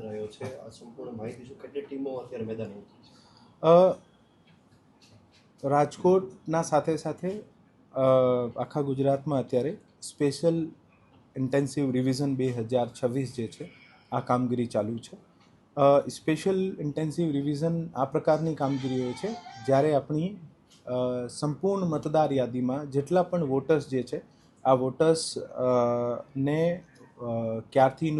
રહ્યો છે? આ સંપૂર્ણ માહિતી શું, કેટલી ટીમો અત્યારે મેદાને ઉતરી છે? રાજકોટના સાથે સાથે આખા ગુજરાતમાં અત્યારે સ્પેશિયલ ઇન્ટેન્સિવ રિવિઝન 2026 જે છે આ કામગીરી ચાલુ છે. સ્પેશિયલ ઇન્ટેન્સિવ રિવિઝન આ પ્રકારની કામગીરી હોય છે જ્યારે આપણી સંપૂર્ણ મતદાર યાદીમાં જેટલા પણ વોટર્સ જે છે આ વોટર્સ ને ક્યારથી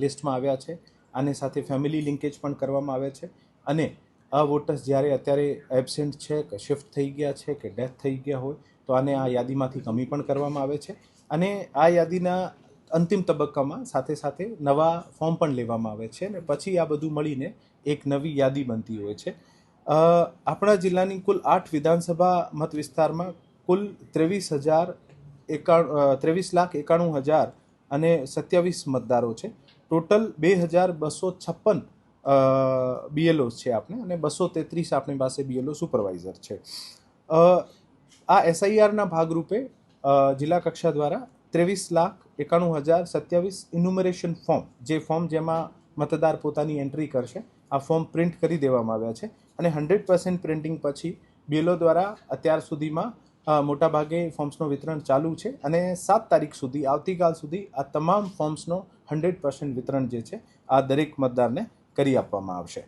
લિસ્ટમાં આવ્યા છે, આની સાથે ફેમિલી લિંકેજ પણ કરવામાં આવે છે અને આ વોટર્સ જ્યારે અત્યારે એબસેન્ટ છે કે શિફ્ટ થઈ ગયા છે કે ડેથ થઈ ગયા હોય તો આને આ યાદીમાંથી કમી પણ કરવામાં આવે છે અને આ યાદીના અંતિમ તબક્કામાં સાથે સાથે નવા ફોર્મ પણ લેવામાં આવે છે અને પછી આ બધું મળીને એક નવી યાદી બનતી હોય છે. આપણા જિલ્લાની કુલ 8 વિધાનસભા મત વિસ્તારમાં કુલ 23,91,000 અને 27 મતદારો છે. ટોટલ 2,256 BLOs છે આપણે અને 233 આપણી પાસે BLO સુપરવાઇઝર છે. આ SIRના ભાગરૂપે જિલ્લા કક્ષા દ્વારા 23,91,027 ઇન્યુમરેશન ફોર્મ, જે ફોર્મ જેમાં મતદાર પોતાની એન્ટ્રી કરશે, આ ફોર્મ પ્રિન્ટ કરી દેવામાં આવ્યા છે અને 100% પ્રિન્ટિંગ પછી BLO દ્વારા અત્યાર સુધીમાં મોટાભાગે ફોર્મ્સનું વિતરણ ચાલુ છે અને 7 તારીખ સુધી, આવતીકાલ સુધી આ તમામ ફોર્મ્સનો 100% વિતરણ જે છે આ દરેક મતદારને કરી આપવામાં આવશે.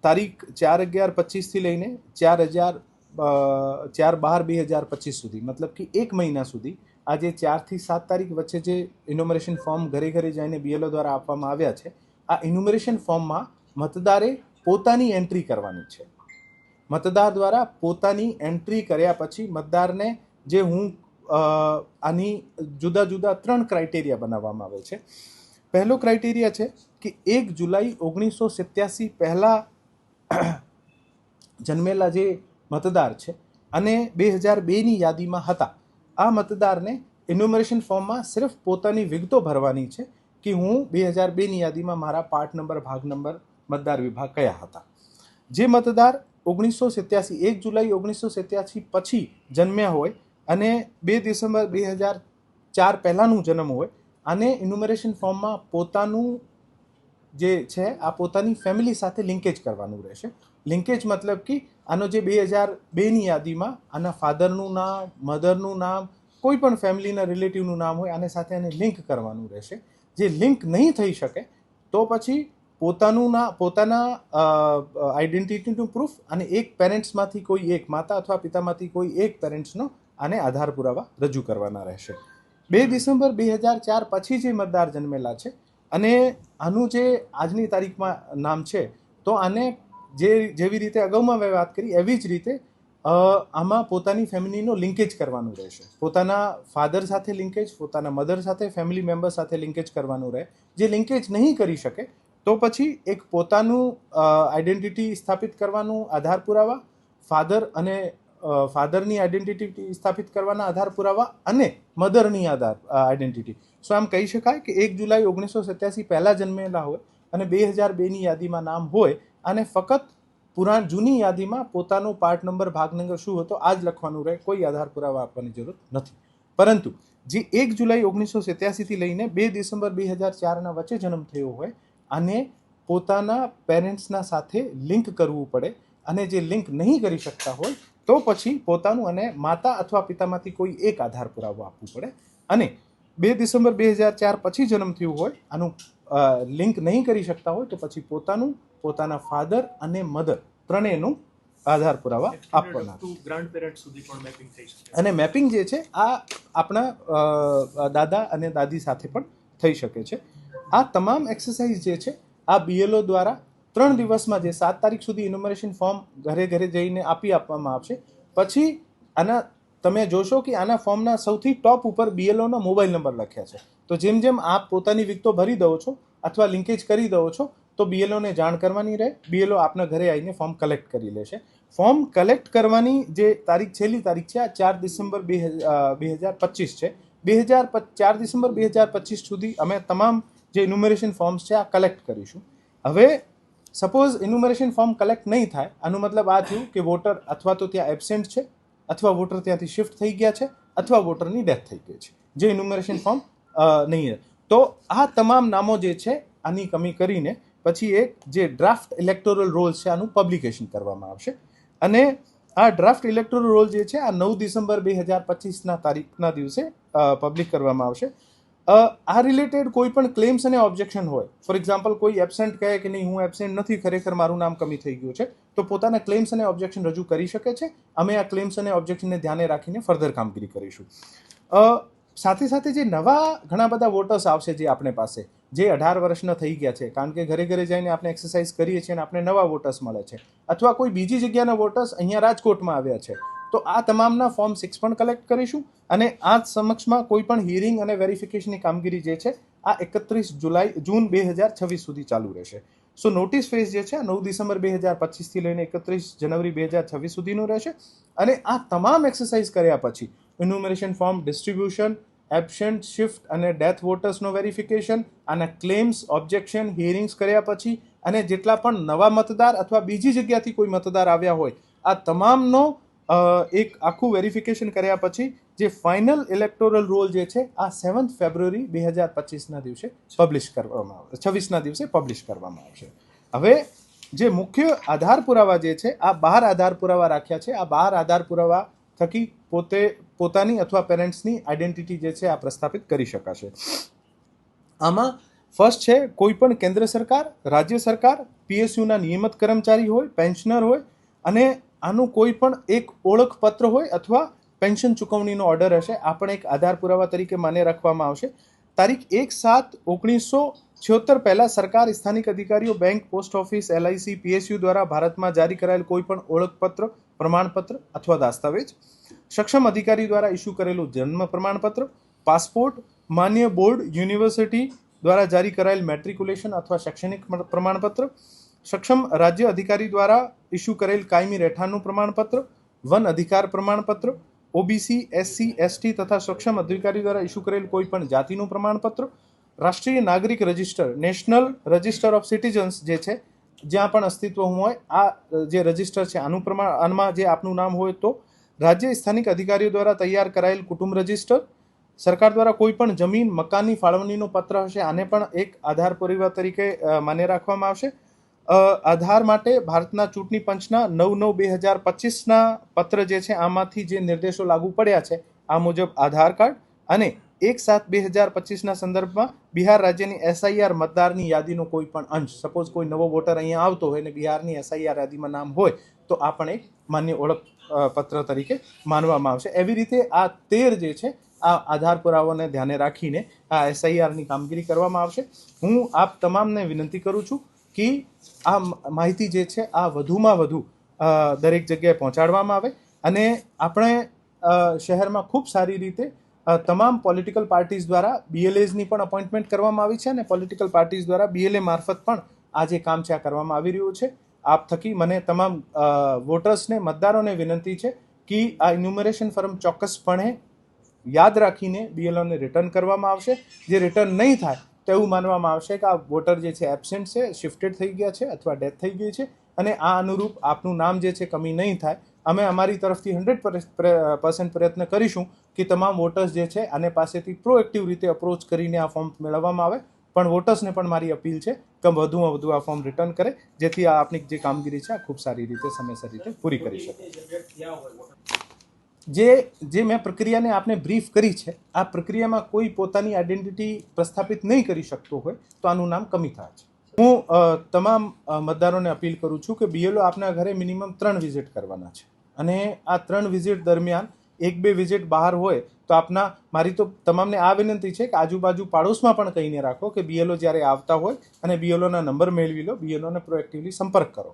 તારીખ 4/11/25થી લઈને 4/12/2025 સુધી, મતલબ કે 1 મહિના સુધી આ જે 4 થી 7 તારીખ વચ્ચે જે ઇન્યુમરેશન ફોર્મ ઘરે ઘરે જઈને BLO દ્વારા આપવામાં આવ્યા છે, આ ઇન્યુમરેશન ફોર્મમાં મતદારે પોતાની એન્ટ્રી કરવાની છે. મતદાર દ્વારા પોતાની એન્ટ્રી કર્યા પછી મતદારને જે આની જુદા જુદા 3 ક્રાઇટેરિયા બનાવવામાં આવે છે. પહેલો ક્રાઇટેરિયા છે કે 1 જુલાઈ 1987 પહેલાં જન્મેલા જે મતદાર છે અને 2002ની યાદીમાં હતા, આ મતદારને ઇન્યુમરેશન ફોર્મમાં સિર્ફ પોતાની વિગતો ભરવાની છે કે હું 2002ની યાદીમાં મારા પાર્ટ નંબર, ભાગ નંબર, મતદાર વિભાગ કયા હતા. જે મતદાર 1 જુલાઈ 1987 પછી જન્મ્યા હોય અને 2 ડિસેમ્બર 2004 પહેલાંનું જન્મ હોય, આને ઇન્યુમરેશન ફોર્મમાં પોતાનું જે છે આ પોતાની ફેમિલી સાથે લિંકેજ કરવાનું રહેશે. લિંકેજ મતલબ કે આનો જે 2002ની યાદીમાં આના ફાધરનું નામ, મધરનું નામ, કોઈ પણ ફેમિલીના રિલેટિવનું નામ હોય આને સાથે આને લિંક કરવાનું રહેશે. જે લિંક નહીં થઈ શકે તો પછી પોતાના આઈડેન્ટિટીનું પ્રૂફ અને એક પેરેન્ટ્સમાંથી કોઈ એક, માતા અથવા પિતામાંથી કોઈ એક પેરેન્ટ્સનો આને આધાર પુરાવા રજૂ કરવાના રહેશે. 2 ડિસેમ્બર 2004 પછી જે મતદાર જન્મેલા છે અને આનું જે આજની તારીખમાં નામ છે, તો આને જેવી રીતે અગાઉમાં મેં વાત કરી એવી જ રીતે આમાં પોતાની ફેમિલીનો લિંકેજ કરવાનું રહેશે. પોતાના ફાધર સાથે લિંકેજ, પોતાના મધર સાથે, ફેમિલી મેમ્બર સાથે લિંકેજ કરવાનું રહે. જે લિંકેજ નહીં કરી શકે તો પછી એક પોતાનું આઈડેન્ટિટી સ્થાપિત કરવાનું આધાર પુરાવા, ફાધરની આઈડેન્ટિટી સ્થાપિત કરવાના આધાર પુરાવા અને મધરની આઈડેન્ટિટી. સો આમ કહી શકાય કે 1 જુલાઈ 1987 પહેલાં જન્મેલા હોય અને 2002ની યાદીમાં નામ હોય, અને ફક્ત જૂની યાદીમાં પોતાનો પાર્ટ નંબર, ભાગ નંબર શું હતો આ જ લખવાનું રહે, કોઈ આધાર પુરાવા આપવાની જરૂર નથી. પરંતુ જે 1 જુલાઈ 1987થી લઈને 2 ડિસેમ્બર 2004ના વચ્ચે જન્મ થયો હોય, આને પોતાના પેરેન્ટ્સના સાથે લિંક કરવું પડે અને જે લિંક નહીં કરી શકતા હોય તો પછી પોતાનું અને માતા અથવા પિતામાંથી કોઈ એક આધાર પુરાવો આપવું પડે. અને 2 ડિસેમ્બર 2004 પછી જન્મ થયું હોય, આનું લિંક નહીં કરી શકતા હોય તો પછી પોતાના ફાધર અને મધર ત્રણેયનું આધાર પુરાવા આપવાના. અને મેપિંગ જે છે આ આપણા દાદા અને દાદી સાથે પણ થઈ શકે છે. આ તમામ એક્સરસાઇઝ જે છે આ BLO દ્વારા 3 દિવસમાં, જે 7 તારીખ સુધી ઇન્યુમરેશન ફોર્મ ઘરે ઘરે જઈને આપવામાં આવશે. પછી આના તમે જોશો કે આના ફોર્મના સૌથી ટોપ ઉપર BLOના મોબાઈલ નંબર લખ્યા છે. તો જેમ જેમ આપ પોતાની વિગતો ભરી દો છો અથવા લિંકેજ કરી દો છો તો BLOને જાણ કરવાની રહે. BLO આપના ઘરે આવીને ફોર્મ કલેક્ટ કરી લેશે. ફોર્મ કલેક્ટ કરવાની જે છેલ્લી તારીખ છે આ 4 ડિસેમ્બર 2025 છે. 4 ડિસેમ્બર 2025 સુધી અમે તમામ જે ઇન્યુમરેશન ફોર્મ્સ છે આ કલેક્ટ કરીશું. હવે સપોઝ ઇન્યુમરેશન ફોર્મ કલેક્ટ નહીં થાય, આનું મતલબ આ થયું કે વોટર અથવા તો ત્યાં એબસેન્ટ છે, અથવા વોટર ત્યાંથી શિફ્ટ થઈ ગયા છે, અથવા વોટરની ડેથ થઈ ગઈ છે, જે ઇન્યુમરેશન ફોર્મ નહીં. તો આ તમામ નામો જે છે આની કમી કરીને પછી એક જે ડ્રાફ્ટ ઇલેક્ટોરલ રોલ છે આનું પબ્લિકેશન કરવામાં આવશે અને આ ડ્રાફ્ટ ઇલેક્ટોરલ રોલ જે છે આ 9 ડિસેમ્બર 2025ના તારીખના દિવસે પબ્લિક કરવામાં આવશે. આ રિલેટેડ કોઈ પણ ક્લેમ્સ અને ઓબ્જેક્શન હોય, ફોર એક્ઝામ્પલ કોઈ એબસેન્ટ કહે કે નહીં હું એબસેન્ટ નથી, ખરેખર મારું નામ કમી થઈ ગયું છે, તો પોતાના ક્લેમ્સ અને ઓબ્જેક્શન રજૂ કરી શકે છે. અમે આ ક્લેમ્સ અને ઓબ્જેક્શનને ધ્યાને રાખીને ફર્ધર કામગીરી કરીશું. સાથે સાથે જે નવા ઘણા બધા વોટર્સ આવશે જે આપણે પાસે જે 18 વર્ષના થઈ ગયા છે, કારણ કે ઘરે ઘરે જઈને આપણે એક્સરસાઇઝ કરીએ છીએ અને આપણે નવા વોટર્સ મળે છે, અથવા કોઈ બીજી જગ્યાના વોટર્સ અહીંયા રાજકોટમાં આવ્યા છે, તો આ તમામના ફોર્મ 6 પણ કલેક્ટ કરીશું અને આ સમક્ષમાં કોઈ પણ હિયરિંગ અને વેરિફિકેશનની કામગીરી જે છે આ 31 જૂન 2026 સુધી ચાલુ રહેશે. સો નોટિસ ફેઝ જે છે 9 ડિસેમ્બર 2025 થી લઈને 31 જાન્યુઆરી 2026 સુધીનું રહેશે અને આ તમામ એક્સરસાઇઝ કર્યા પછી enumeration form distribution, absent, shift અને ડેથ વોટર્સનો વેરિફિકેશન, આના ક્લેમ્સ, ઓબ્જેક્શન, હિયરિંગ્સ કર્યા પછી અને જેટલા પણ નવા મતદાર અથવા બીજી જગ્યાથી કોઈ મતદાર આવ્યા હોય આ તમામનો એક આખું વેરિફિકેશન કર્યા પછી જે ફાઇનલ ઇલેક્ટોરલ રોલ જે છે આ 7 ફેબ્રુઆરી 2025ના દિવસે પબ્લિશ કરવામાં આવશે, 26ના દિવસે પબ્લિશ કરવામાં આવશે. હવે જે મુખ્ય આધાર પુરાવા જે છે આ 12 આધાર પુરાવા રાખ્યા છે. આ 12 આધાર પુરાવા થકી પોતાની અથવા પેરેન્ટ્સની આઈડેન્ટિટી જે છે આ પ્રસ્થાપિત કરી શકાશે. આમાં ફર્સ્ટ છે કોઈ પણ કેન્દ્ર સરકાર, રાજ્ય સરકાર, પીએસયુના નિયમિત કર્મચારી હોય, પેન્શનર હોય અને આનું કોઈ પણ એક ઓળખપત્ર હોય અથવા પેન્શન ચૂકવણીનો ઓર્ડર હશે, આ પણ એક આધાર પુરાવા તરીકે માન્ય રાખવામાં આવશે. તારીખ 1/7/1976 પહેલા સરકાર, સ્થાનિક અધિકારીઓ, bank, post office, LIC, PSU દ્વારા ભારતમાં જારી કરાયેલ કોઈ પણ ઓળખપત્ર, પ્રમાણપત્ર અથવા દસ્તાવેજ, સક્ષમ અધિકારી દ્વારા ઇસ્યુ કરેલું જન્મ પ્રમાણપત્ર, પાસપોર્ટ, માન્ય બોર્ડ, યુનિવર્સિટી દ્વારા જારી કરાયેલ મેટ્રિક્યુલેશન અથવા શૈક્ષણિક પ્રમાણપત્ર, સક્ષમ રાજ્ય અધિકારી દ્વારા ઇસ્યુ કરેલ કાયમી રહેઠાણનું પ્રમાણપત્ર, વન અધિકાર પ્રમાણપત્ર, OBC, SC, ST તથા સક્ષમ અધિકારી દ્વારા ઇસ્યુ કરેલ કોઈ પણ જાતિનું પ્રમાણપત્ર, રાષ્ટ્રીય નાગરિક register, national register of citizens જે છે જ્યાં પણ અસ્તિત્વ હોય આ જે રજિસ્ટર છે આમાં જે આપનું નામ હોય તો, રાજ્ય સ્થાનિક અધિકારીઓ દ્વારા તૈયાર કરાયેલ કુટુંબ રજિસ્ટર, સરકાર દ્વારા કોઈ પણ જમીન મકાનની ફાળવણીનો પત્ર હશે આને પણ એક આધાર પુરાવા તરીકે માન્ય રાખવામાં આવશે. આધાર માટે ભારતના ચૂંટણી પંચના 9/9/2025ના પત્ર જે છે આમાંથી જે નિર્દેશો લાગુ પડ્યા છે આ મુજબ આધાર કાર્ડ અને 1/7/2025ના સંદર્ભમાં બિહાર રાજ્યની SIR મતદારની યાદીનો કોઈ પણ અંશ, સપોઝ કોઈ નવો વોટર અહીંયા આવતો હોય અને બિહારની SIR યાદીમાં નામ હોય તો આ પણ એક માન્ય ઓળખ પત્ર તરીકે માનવામાં આવશે. એવી રીતે આ 13 જે છે આ આધાર પુરાવાને ધ્યાને રાખીને આ SIRની કામગીરી કરવામાં આવશે. હું આપ તમામને વિનંતી કરું છું કે આ માહિતી જે છે આ વધુમાં વધુ દરેક જગ્યાએ પહોંચાડવામાં આવે અને આપણે શહેરમાં ખૂબ સારી રીતે તમામ પોલિટિકલ પાર્ટીઝ દ્વારા BLAsની પણ અપોઇન્ટમેન્ટ કરવામાં આવી છે અને પોલિટિકલ પાર્ટીઝ દ્વારા BLA મારફત પણ આ જે કામ છે આ કરવામાં આવી રહ્યું છે. આપ થકી મને તમામ વોટર્સને, મતદારોને વિનંતી છે કે આ ઇન્યુમરેશન ફોર્મ ચોક્કસપણે યાદ રાખીને BLOને રિટર્ન કરવામાં આવશે. જે રિટર્ન નહીં થાય તો એવું માનવામાં આવશે કે આ વોટર જે છે એબસેન્ટ છે, શિફ્ટેડ થઈ ગયા છે અથવા ડેથ થઈ ગઈ છે અને આ અનુરૂપ આપનું નામ જે છે કમી નહીં થાય. અમે અમારી તરફથી 100% પ્રયત્ન કરીશું કે તમામ વોટર્સ જે છે આને પાસેથી પ્રોએક્ટિવ રીતે અપ્રોચ કરીને આ ફોર્મ મેળવવામાં આવે. પણ વોટર્સને પણ મારી અપીલ છે કે વધુમાં વધુ આ ફોર્મ રિટર્ન કરે જેથી આ આપણી જે કામગીરી છે આ ખૂબ સારી રીતે સમયસર રીતે પૂરી કરી શકે. જે મેં પ્રક્રિયાને આપને બ્રીફ કરી છે આ પ્રક્રિયામાં કોઈ પોતાની આઈડેન્ટિટી પ્રસ્થાપિત નહીં કરી શકતો હોય તો આનું નામ કમી થાય છે. હું તમામ મતદારોને અપીલ કરું છું કે BLO આપના ઘરે મિનિમમ 3 વિઝિટ કરવાના છે અને આ 3 વિઝિટ દરમિયાન 1-2 વિઝિટ બહાર હોય તો આપના મારી તો તમામને આ વિનંતી છે કે આજુબાજુ પાડોશમાં પણ કહીને રાખો કે BLO જ્યારે આવતા હોય અને BLOના નંબર મેળવી લો, BLOને પ્રોએક્ટિવલી સંપર્ક કરો.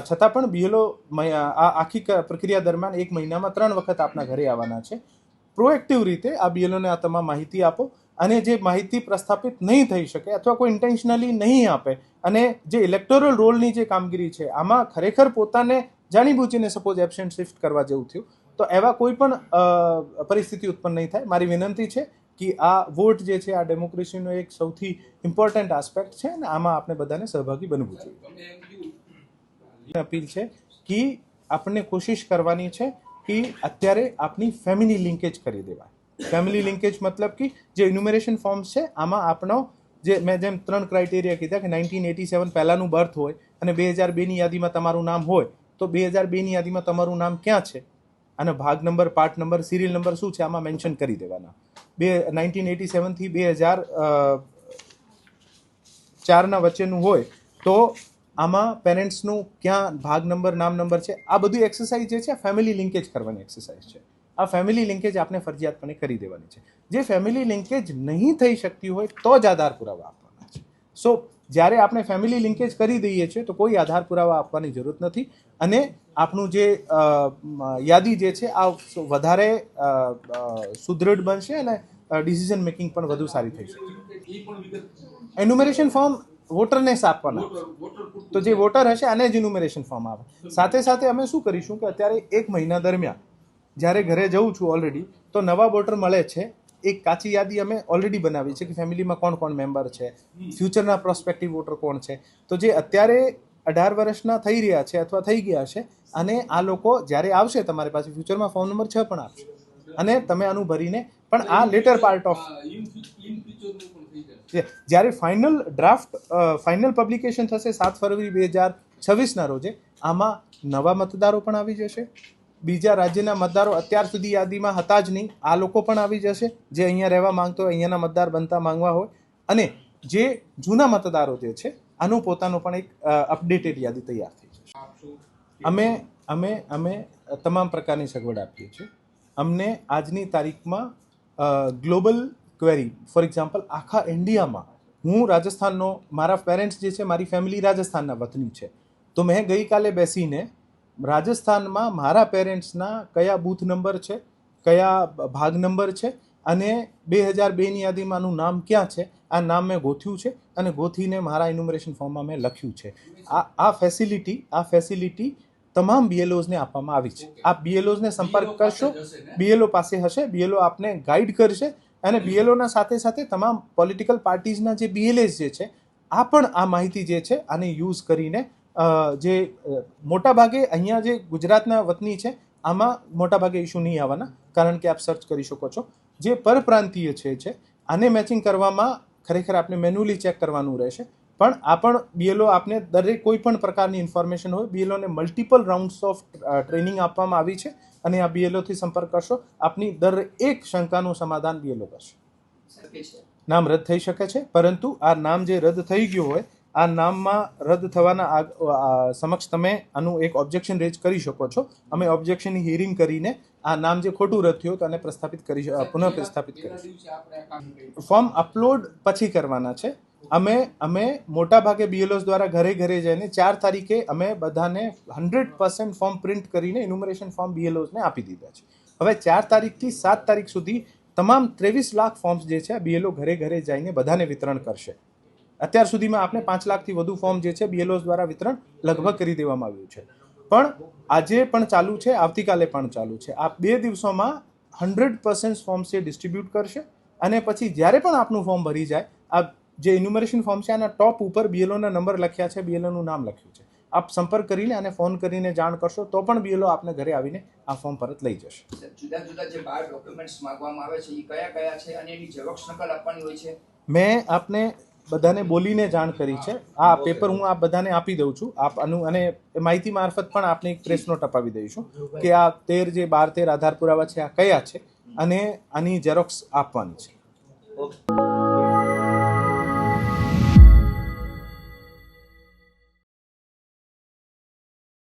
છતાં પણ BLO આ આખી પ્રક્રિયા દરમિયાન 1 મહિનામાં 3 વખત આપના ઘરે આવવાના છે. પ્રોએક્ટિવ રીતે આ BLOને આ તમામ માહિતી આપો અને જે માહિતી પ્રસ્થાપિત નહીં થઈ શકે અથવા કોઈ ઇન્ટેન્શનલી નહીં આપે અને જે ઇલેક્ટોરલ રોલની જે કામગીરી છે આમાં ખરેખર પોતાને જાણીબૂજીને સપોઝ એબસેન્ટ શિફ્ટ કરવા જેવું થયું તો એવા કોઈ પણ પરિસ્થિતિ ઉત્પન્ન નહીં થાય. મારી વિનંતી છે કે આ વોટ જે છે આ ડેમોક્રેસીનો એક સૌથી ઇમ્પોર્ટન્ટ આસ્પેક્ટ છે અને આમાં આપણે બધાને સહભાગી બનવું જોઈએ. અપીલ છે કે આપણને કોશિશ કરવાની છે કે અત્યારે આપની ફેમિલી લિંકેજ કરી દેવાય. ફેમિલી લિંકેજ મતલબ કે જે ઇન્યુમરેશન ફોર્મ્સ છે આમાં આપણો જે મેં જેમ 3 ક્રાઇટેરિયા કીધા કે 1987 પહેલાંનું બર્થ હોય અને 2002ની યાદીમાં તમારું નામ હોય તો 2002ની યાદીમાં તમારું નામ ક્યાં છે અને ભાગ number, part number, serial number શું છે આમાં મેન્શન કરી દેવાના. 1987થી 2004ના વચ્ચેનું હોય તો આમાં પેરેન્ટ્સનું ક્યાં ભાગ નંબર, નામ નંબર છે. આ બધી એક્સરસાઇઝ જે છે ફેમિલી લિંકેજ કરવાની એક્સરસાઇઝ છે. આ ફેમિલી લિંકેજ આપણે ફરજિયાતપણે કરી દેવાની છે. જે ફેમિલી લિંકેજ નહીં થઈ શકતી હોય તો જ આધાર પુરાવા આપવાના છે. સો જ્યારે આપણે ફેમિલી લિંકેજ કરી દઈએ છીએ તો કોઈ આધાર પુરાવા આપવાની જરૂરત નથી અને આપણું જે યાદી જે છે આ વધારે સુદૃઢ બનશે અને ડિસિઝન મેકિંગ પણ વધુ સારી થઈ શકે. એન્યુમરેશન ફોર્મ વોટરને જ આપવાના. તો જે વોટર હશે આને જ ઇન્યુમરેશન ફોર્મ આવે. સાથે સાથે અમે શું કરીશું કે અત્યારે 1 મહિના દરમિયાન જ્યારે ઘરે જઉં છું ઓલરેડી તો નવા વોટર મળે છે. એક કાચી યાદી અમે ઓલરેડી બનાવી છે કે ફેમિલીમાં કોણ કોણ મેમ્બર છે, ફ્યુચરના પ્રોસ્પેક્ટિવ વોટર કોણ છે. તો જે અત્યારે 18 વર્ષના થઈ રહ્યા છે અથવા થઈ ગયા છે અને આ લોકો જ્યારે આવશે તમારી પાસે ફ્યુચરમાં ફોર્મ નંબર 6 પણ આપશે અને તમે આનું ભરીને પણ આ લેટર પાર્ટ ઓફ જ્યારે ફાઇનલ પબ્લિકેશન થશે 7 ફરવરી 2026ના રોજે આમાં નવા મતદારો પણ આવી જશે. બીજા રાજ્યના મતદારો અત્યાર સુધી યાદીમાં હતા જ નહીં આ લોકો પણ આવી જશે જે અહીંયા રહેવા માંગતો હોય, અહીંયાના મતદાર બનતા માંગવા હોય અને જે જૂના મતદારો જે છે આનું પોતાનું પણ એક અપડેટેડ યાદી તૈયાર થઈ જશે. અમે તમામ પ્રકારની સગવડ આપીએ છીએ. અમને આજની તારીખમાં ગ્લોબલ ક્વેરી ફોર એક્ઝામ્પલ આખા ઇન્ડિયામાં હું રાજસ્થાનનો, મારા પેરેન્ટ્સ જે છે મારી ફેમિલી રાજસ્થાનના વતની છે તો મેં ગઈકાલે બેસીને રાજસ્થાનમાં મારા પેરેન્ટ્સના કયા બૂથ નંબર છે, કયા ભાગ નંબર છે અને 2002ની યાદીમાં આનું નામ ક્યાં છે આ નામ મેં ગોથ્યું છે અને ગોથીને મારા ઇન્યુમરેશન ફોર્મમાં મેં લખ્યું છે. આ ફેસિલિટી તમામ BLOsને આપવામાં આવી છે. આપ BLOsને સંપર્ક કરશો, BLO પાસે હશે, BLO આપને ગાઈડ કરશે અને BLOના સાથે સાથે તમામ પોલિટિકલ પાર્ટીઝના જે BLAs જે છે આ પણ આ માહિતી જે છે આને યુઝ કરીને જે મોટાભાગે અહીંયા જે ગુજરાતના વતની છે આમાં મોટાભાગે ઇસ્યુ નહીં આવવાના કારણ કે આપ સર્ચ કરી શકો છો. જે પરપ્રાંતીય છે આને મેચિંગ કરવામાં ખરેખર આપણે મેન્યુઅલી ચેક કરવાનું રહેશે પણ આ પણ BLO આપને દરેક કોઈ પણ પ્રકારની ઇન્ફોર્મેશન હોય BLOને મલ્ટિપલ રાઉન્ડ્સ ઓફ ટ્રેનિંગ આપવામાં આવી છે અને આ BLOથી સંપર્ક કરશો આપની દરેક શંકાનું સમાધાન BLO કરશે. નામ રદ થઈ શકે છે પરંતુ આ નામ જે રદ થઈ ગયું હોય આ નામમાં રદ થવાના સમક્ષ તમે આનું એક ઓબ્જેક્શન રેઝ કરી શકો છો. અમે ઓબ્જેક્શનની હિયરિંગ કરીને આ નામ જે ખોટું રદ થયું તો એને પુનઃ પ્રસ્થાપિત કરીશું. ફોર્મ અપલોડ પછી કરવાના છે. અમે મોટાભાગે BLOs દ્વારા ઘરે ઘરે જઈને 4 તારીખે અમે બધાને 100% ફોર્મ પ્રિન્ટ કરીને ઇન્યુમરેશન ફોર્મ BLOsને આપી દીધા છે. હવે 4 તારીખથી 7 તારીખ સુધી તમામ 23 લાખ ફોર્મ્સ જે છે BLO ઘરે ઘરે જઈને બધાને વિતરણ કરશે. અત્યાર સુધીમાં આપણે 5 લાખથી વધુ ફોર્મ જે છે BLOs દ્વારા વિતરણ લગભગ કરી દેવામાં આવ્યું છે પણ આજે પણ ચાલુ છે, આવતીકાલે પણ ચાલુ છે. આ 2 દિવસોમાં 100% ફોર્મ્સ એ ડિસ્ટ્રીબ્યુટ કરશે અને પછી જ્યારે પણ આપનું ફોર્મ ભરી જાય આ જે ઇન્યુમરેશન ફોર્મ છે આના ટોપ ઉપર BLOના નંબર લખ્યા છે, BLOનું નામ લખ્યું છે. આપ સંપર્ક કરીને અને ફોન કરીને જાણ કરશો તો પણ BLO આપને ઘરે આવીને આ ફોર્મ પરત લઈ જશે. જુદા જુદા જે 12 ડોક્યુમેન્ટ્સ માંગવામાં આવે છે એ કયા કયા છે અને એની ઝેરોક્ષ નકલ આપવાની હોય છે? મેં આપને બધાને બોલીને જાણ કરી છે. આ પેપર હું આપ બધાને આપી દઉં છું. આપ અને માહિતી મારફત પણ આપને એક પ્રેસ નોટ અપાવી દઈશું કે આ 12 આધાર પુરાવા છે આ કયા છે અને આની ઝેરોક્ષ આપવાની છે. ઓકે.